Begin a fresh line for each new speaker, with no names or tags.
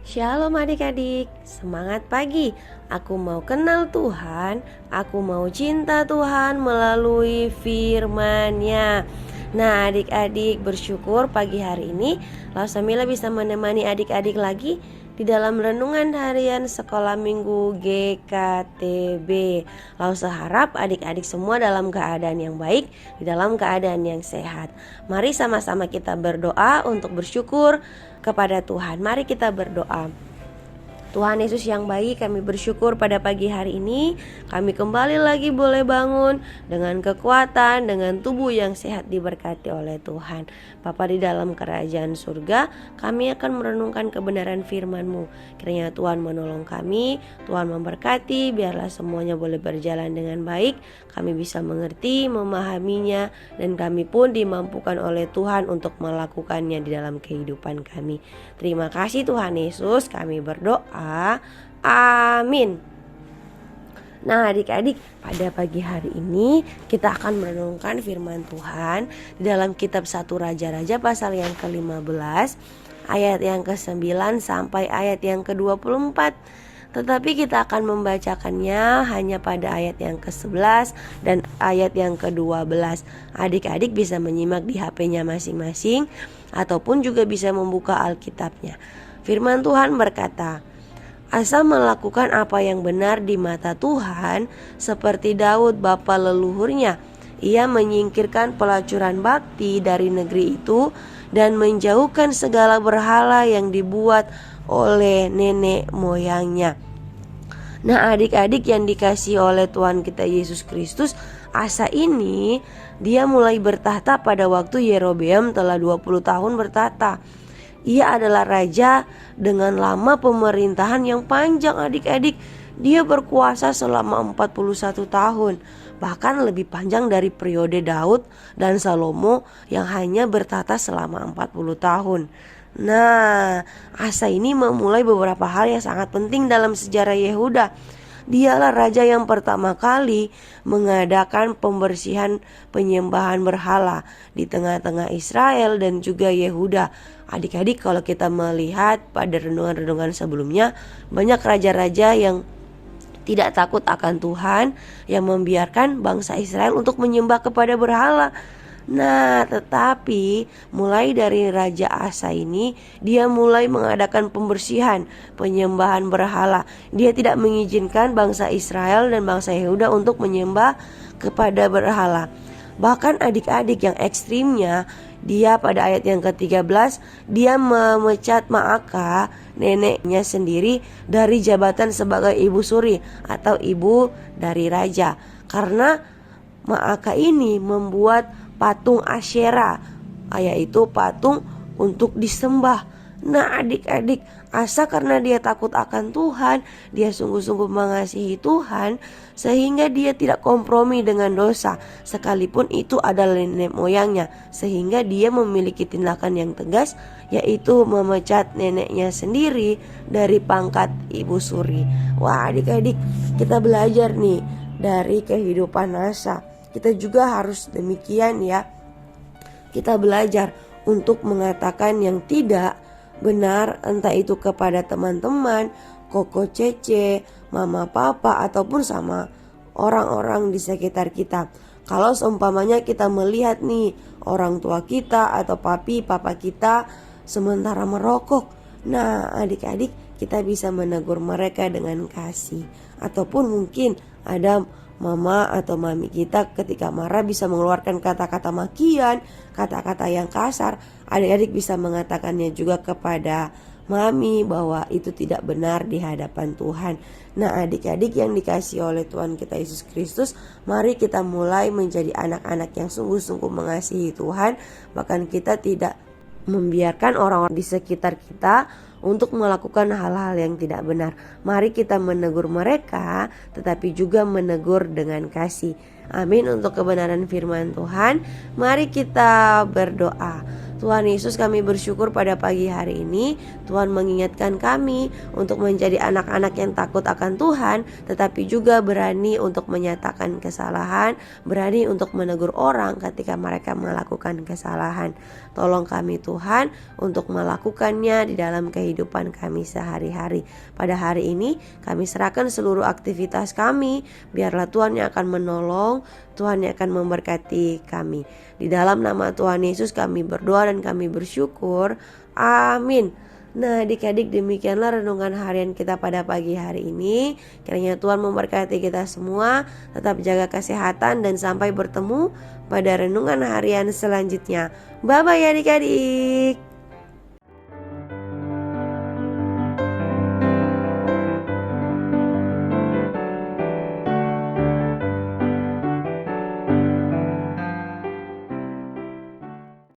Shalom adik-adik, semangat pagi. Aku mau kenal Tuhan, aku mau cinta Tuhan melalui firman-Nya. Nah adik-adik, bersyukur pagi hari ini Lausamila bisa menemani adik-adik lagi di dalam renungan harian sekolah minggu GKTB. Lausa harap adik-adik semua dalam keadaan yang baik, di dalam keadaan yang sehat. Mari sama-sama kita berdoa untuk bersyukur kepada Tuhan. Mari kita berdoa. Tuhan Yesus yang baik, kami bersyukur pada pagi hari ini kami kembali lagi boleh bangun dengan kekuatan, dengan tubuh yang sehat diberkati oleh Tuhan. Bapa di dalam kerajaan surga, kami akan merenungkan kebenaran firman-Mu. Kiranya Tuhan menolong kami, Tuhan memberkati, biarlah semuanya boleh berjalan dengan baik. Kami bisa mengerti, memahaminya, dan kami pun dimampukan oleh Tuhan untuk melakukannya di dalam kehidupan kami. Terima kasih Tuhan Yesus, kami berdoa. Amin. Nah adik-adik, pada pagi hari ini kita akan merenungkan firman Tuhan di dalam kitab 1 Raja-Raja pasal yang ke-15 ayat yang ke-9 sampai ayat yang ke-24. Tetapi kita akan membacakannya hanya pada ayat yang ke-11 dan ayat yang ke-12. Adik-adik bisa menyimak di HP-nya masing-masing ataupun juga bisa membuka Alkitabnya. Firman Tuhan berkata, Asa melakukan apa yang benar di mata Tuhan seperti Daud bapa leluhurnya. Ia menyingkirkan pelacuran bakti dari negeri itu dan menjauhkan segala berhala yang dibuat oleh nenek moyangnya. Nah adik-adik yang dikasihi oleh Tuhan kita Yesus Kristus, Asa ini dia mulai bertahta pada waktu Yerobeam telah 20 tahun bertahta. Ia adalah raja dengan lama pemerintahan yang panjang adik-adik. Dia berkuasa selama 41 tahun, bahkan lebih panjang dari periode Daud dan Salomo yang hanya bertahta selama 40 tahun. Nah, Asa ini memulai beberapa hal yang sangat penting dalam sejarah Yehuda. Dialah raja yang pertama kali mengadakan pembersihan penyembahan berhala di tengah-tengah Israel dan juga Yehuda. Adik-adik, kalau kita melihat pada renungan-renungan sebelumnya, banyak raja-raja yang tidak takut akan Tuhan, yang membiarkan bangsa Israel untuk menyembah kepada berhala. Nah, tetapi mulai dari Raja Asa ini, dia mulai mengadakan pembersihan, penyembahan berhala. Dia tidak mengizinkan bangsa Israel dan bangsa Yehuda untuk menyembah kepada berhala. Bahkan adik-adik yang ekstrimnya, dia pada ayat yang ke-13, dia memecat Maaka, neneknya sendiri, dari jabatan sebagai ibu suri atau ibu dari raja. Karena Maaka ini membuat patung Asyera, yaitu patung untuk disembah. Nah adik-adik, Asa karena dia takut akan Tuhan, dia sungguh-sungguh mengasihi Tuhan, sehingga dia tidak kompromi dengan dosa, sekalipun itu adalah nenek moyangnya. Sehingga dia memiliki tindakan yang tegas, yaitu memecat neneknya sendiri dari pangkat ibu suri. Wah adik-adik, kita belajar nih dari kehidupan Asa. Kita juga harus demikian ya. Kita belajar untuk mengatakan yang tidak benar, entah itu kepada teman-teman, koko cece, mama papa, ataupun sama orang-orang di sekitar kita. Kalau seumpamanya kita melihat nih orang tua kita atau papi, papa kita sementara merokok, nah adik-adik kita bisa menegur mereka dengan kasih. Ataupun mungkin ada mama atau mami kita ketika marah bisa mengeluarkan kata-kata makian, kata-kata yang kasar. Adik-adik bisa mengatakannya juga kepada mami bahwa itu tidak benar di hadapan Tuhan. Nah adik-adik yang dikasihi oleh Tuhan kita Yesus Kristus, mari kita mulai menjadi anak-anak yang sungguh-sungguh mengasihi Tuhan. Bahkan kita tidak membiarkan orang-orang di sekitar kita untuk melakukan hal-hal yang tidak benar. Mari kita menegur mereka, tetapi juga menegur dengan kasih. Amin. Untuk kebenaran firman Tuhan, mari kita berdoa. Tuhan Yesus, kami bersyukur pada pagi hari ini Tuhan mengingatkan kami untuk menjadi anak-anak yang takut akan Tuhan, tetapi juga berani untuk menyatakan kesalahan, berani untuk menegur orang ketika mereka melakukan kesalahan. Tolong kami Tuhan untuk melakukannya di dalam kehidupan kami sehari-hari. Pada hari ini kami serahkan seluruh aktivitas kami, biarlah Tuhan yang akan menolong, Tuhan yang akan memberkati kami. Di dalam nama Tuhan Yesus kami berdoa dan kami bersyukur. Amin. Nah, adik-adik, demikianlah renungan harian kita pada pagi hari ini. Kiranya Tuhan memberkati kita semua. Tetap jaga kesehatan dan sampai bertemu pada renungan harian selanjutnya. Bye-bye adik-adik.